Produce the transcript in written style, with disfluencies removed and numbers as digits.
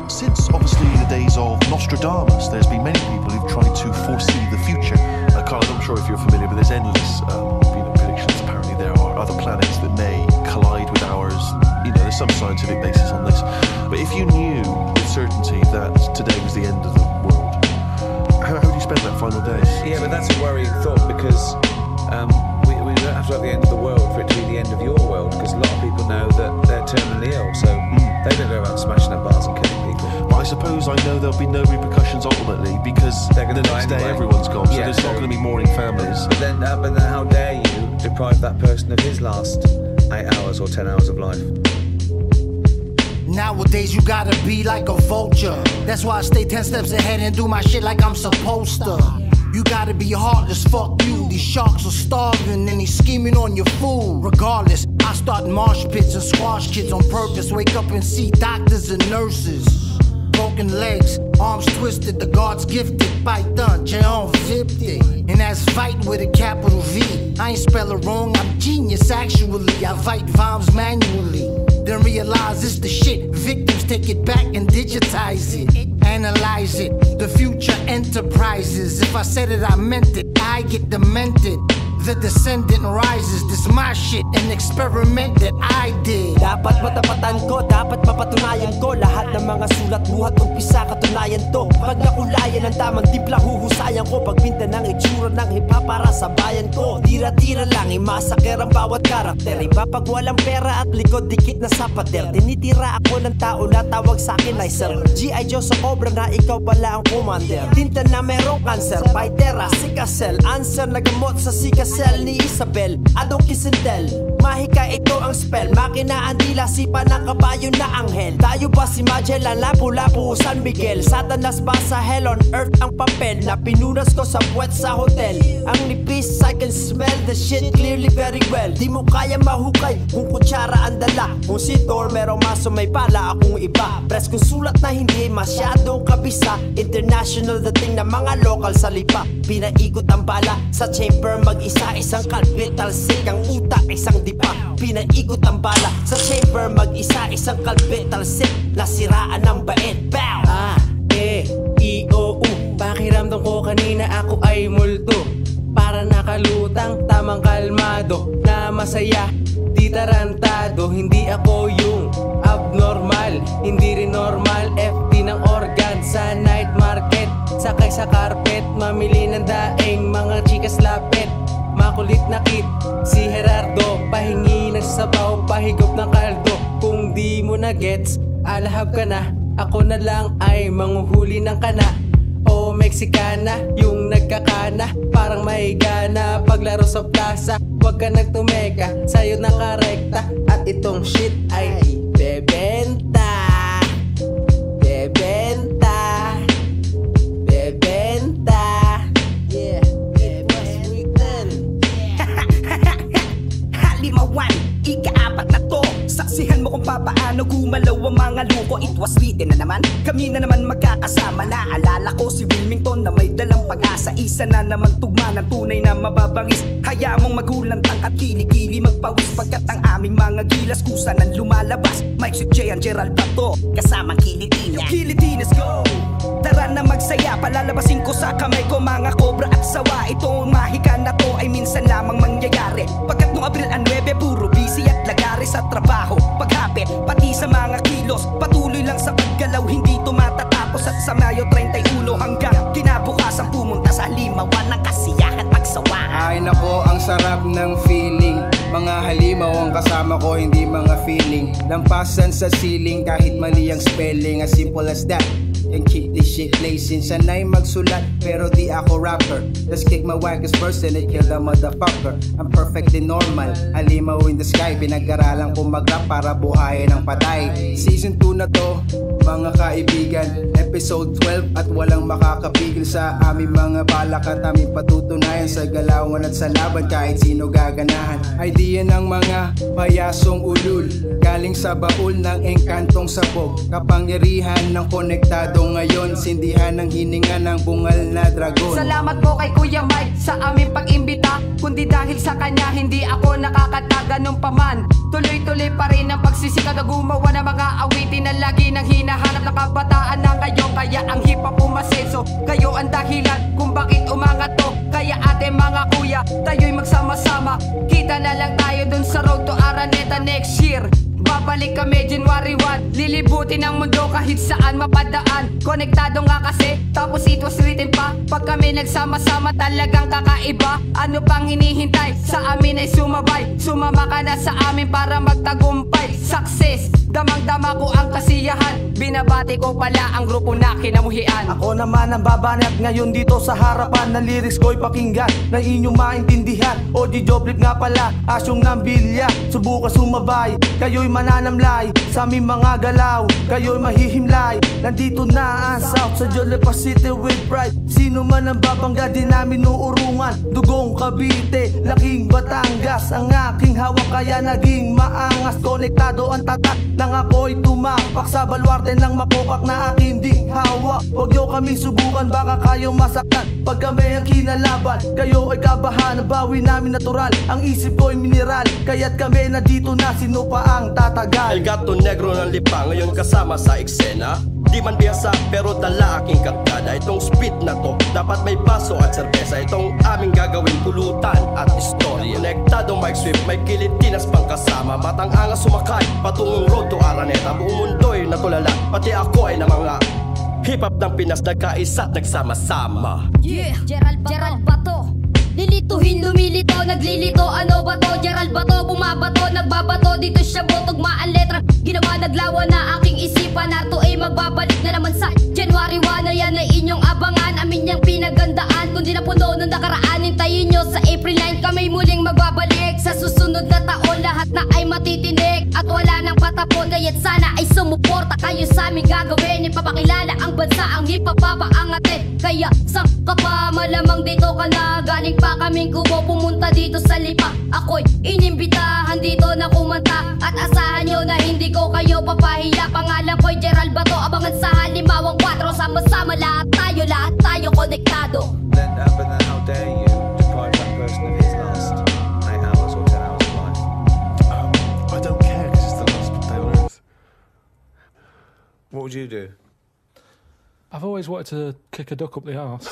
Since obviously the days of Nostradamus, there's been many people who've tried to foresee the future. Carlos, I'm sure if you're familiar, but there's endless predictions. Apparently there are other planets that may collide with ours. There's some scientific basis on this. But if you knew with certainty that today was the end of the world, how do you spend that final days? Yeah, but that's a worrying thought, because we don't have to have the end of the world for it to be the end of your world, because a lot of people know that they're terminally ill, so they don't go around smashing up bars and killing people. But I suppose I know there'll be no repercussions ultimately, because the next day everyone's gone, so there's not going to be mourning families. But then how dare you deprive that person of his last 8 hours or 10 hours of life? Nowadays you gotta be like a vulture. That's why I stay 10 steps ahead and do my shit like I'm supposed to. You gotta be heartless, fuck you. These sharks are starving and he's scheming on your food. Regardless, I start marsh pits and squash kids on purpose. Wake up and see doctors and nurses. Broken legs, arms twisted, the God's gifted. Python, Jeon Vipte. And that's fight with a capital V. I ain't spell it wrong, I'm genius actually. I fight vibes manually. Then realize it's the shit. Victims take it back and digitize it. Analyze it. The future enterprises. If I said it, I meant it. I get demented. The descendant rises. This my shit, an experiment that I did. Dapat matapatan ko, dapat mapatunayan ko. Lahat ng mga sulat buhat umpisa katunayan to. Pag nakulayan ang tamang timpla, huhusayan ko. Pagpinta ng itsura ng hip-hop para sa bayan ko. Tira-tira lang, imasaker ang bawat karakter. Iba pag walang pera at likod dikit na sapater. Tinitira ako ng tao na tawag sa'kin ay sir. G.I. Joe sa cobra na ikaw pala ang commander. Tinta na merong cancer, Phytera, Sikasel. Answer na gamot sa Sikasel ni Isabel, Adong Kisintel. Mahika ito ang spell, makina ang dila, sipa ng kabayo na anghel. Tayo ba si Magellan, Lapu-Lapu, San Miguel? Satanas ba sa hell on earth ang papel na pinunas ko sa puwet sa hotel? Ang nipis, I can smell the shit clearly very well. Di mo kaya mahukay kung kutsara ang dala. Kung si Thor merong maso may pala, akong iba. Press kung sulat na hindi masyadong kabisa. International dating na mga local sa lipa. Pinaikot ang bala sa chamber mag-isa. Isang kalbit, talsik ang utak, isang dipa. Pinaikot ang bala sa chamber mag-isa. Isang kalbit, talsik, nasiraan ng bait. Bow! A-E-I-O-U. Pakiramdam ko kanina ako ay multo. Para nakalutang, tamang kalmado. Na masaya, di tarantado. Hindi ako yung abnormal, hindi rin normal. FT ng organ sa night market. Sakay sa carpet, mamili ng daing mga chikas lapit. Makulit na kid, si Gerardo. Pahingi ng sabaw, pahigop ng kaldo. Kung di mo na gets, alahab ka na. Ako na lang ay manguhuli ng kana. O Mexicana, yung nagkakana. Parang may gana, paglaro sa plaza. Huwag ka nagtumeka, sa'yo nakarekta. At itong shit ay bebenta. Bebenta. Bebenta. Yeah. Halimawan, ika-apat na to. Saksihan mo kung papaano gumalaw ang mga luko. It was written na naman, kami na naman magkakasama. Naalala ko si Wilmington na may dalang pag-asa. Isa na naman tugma ng tunay na mababangis. Haya mong magulang tangkat, kilikili magpawis. Pagkat ang aming mga gilas kusa nang lumalabas. Mike si Jay and Gerald Bato, kasamang Kilitina. Kilitinas go! Tara na magsaya, palalabasin ko sa kamay ko mga kobra at sawa. Itong mahika na to ay minsan lamang mangyayari. Pagkat nung Abril 9, puro busy at lagari sa trabaho. Paghapit, pati sa mga kilos, patuloy lang sa paggalaw, hindi to matatapos. At sa Mayo 31 hanggang kinabukasan pumunta sa Limawan ng kasiyahan pagsawa. Ay nako, ang sarap ng feeling. Mga halimaw ang kasama ko, hindi mga feeling. Lampasan sa ceiling kahit mali ang spelling. As simple as that. And keep this shit blazing. Sanay magsulat pero di ako rapper. Let's kick my wackest person and kill the motherfucker. I'm perfectly normal, halimaw in the sky. Pinag-aralan ko mag-rap para buhayin ang patay. Season 2 na to, mga kaibigan. Episode 12 at walang makakapigil sa aming mga balak. At aming patutunayan sa galawan at sa laban kahit sino gaganahan. Idea ng mga payasong ulul, galing sa baul ng engkantong sabog. Kapangyarihan ng konektado Konektado ngayon, sindihan ng hininga ng bungal na dragon. Salamat po kay Kuya Mike sa aming pag-imbita. Kundi dahil sa kanya hindi ako nakakataga nung paman. Tuloy-tuloy pa rin ang pagsisikap na gumawa ng mga awitin na lagi nang hinahanap ng kabataan na ngayon. Kaya ang hip-hop umasenso, kayo ang dahilan kung bakit umangat to. Kaya ate mga kuya, tayo'y magsama-sama. Kita na lang tayo dun sa road to Araneta next year. Babalik kami January 1. Lilibutin ang mundo kahit saan mapadaan. Konektado nga kasi, tapos it was written pa. Pag kami nagsama-sama talagang kakaiba. Ano pang hinihintay? Sa amin ay sumabay. Sumama ka na sa amin para magtagumpay. Success, damang-dama ko ang kasiyahan. Binabati ko pala ang grupo na kinamuhian. Ako naman ang babanat ngayon dito sa harapan. Ng lyrics ko'y pakinggan, na inyong maintindihan. OG Joblip nga pala, asyong ng bilya. Subukan sumabay, kayo'y mananamlay sa aming mga galaw, kayo'y mahihimlay. Nandito na ang South sa Jolipa City with pride. Sino man ang babangga di namin nuurungan. Dugong Cavite, laking Batangas ang aking hawak kaya naging maangas. Konektado ang tatak nang ako'y tumapak sa baluarte ng mapokak na aking di hawak. Huwag nyo kami subukan, baka kayo masaktan. Pag kami ang kinalaban, kayo ay kabahan. Ang bawi namin natural, ang isip ko'y mineral. Kaya't kami na dito na, sino pa ang tatagal? El Gato Negro ng Lipa, ngayon kasama sa eksena. Di man biyasa pero dala aking kargada. Itong speed na to, dapat may baso at serbesa. Itong aming gagawin pulutan at istorya. Konektado Mike Swift, may kilid tinas pang kasama. Batang angas sumakay, patungong road to Araneta. Buong mundo'y natulala, pati ako ay namanga. Hip-hop ng Pinas, nagkaisa at nagsama-sama. Yeah, Gerald Bato. Lilituhin, lumilito, naglilito, ano ba to? Gerald Bato, bumabato, nagbabato. Dito siya botog, maan letra. Ginawa, naglawa na aking isipan. Narto ay magbabalik na naman sa January 1 na yan ay inyong abangan. Amin niyang pinagandaan, kundi na puno nung nakaraan. Hintayin nyo sa April 9, kami muling magbabalik. Sa susunod na taon, lahat na ay matitinik. At wala nang patapon, kaya't sana ay sumuporta kayo sa aming gagawin. Ipapakilala ang bansa, ang hip-hop papaangatin. Kaya sa ka pa, malamang dito ka na. Galing pa kaming Kubo, pumunta dito sa Lipa. Ako'y inimbitahan dito na kumanta. At asahan nyo na hindi ko kayo papahiya. Pangalan ko'y Gerald Bato, abangan sa Halimawang 4. Sama-sama lahat tayo konektado. Then how dare you deprive that person of his last 8 hours or 10 hours of life? I don't care because it's the last day on earth. What would you do? I've always wanted to kick a duck up the arse.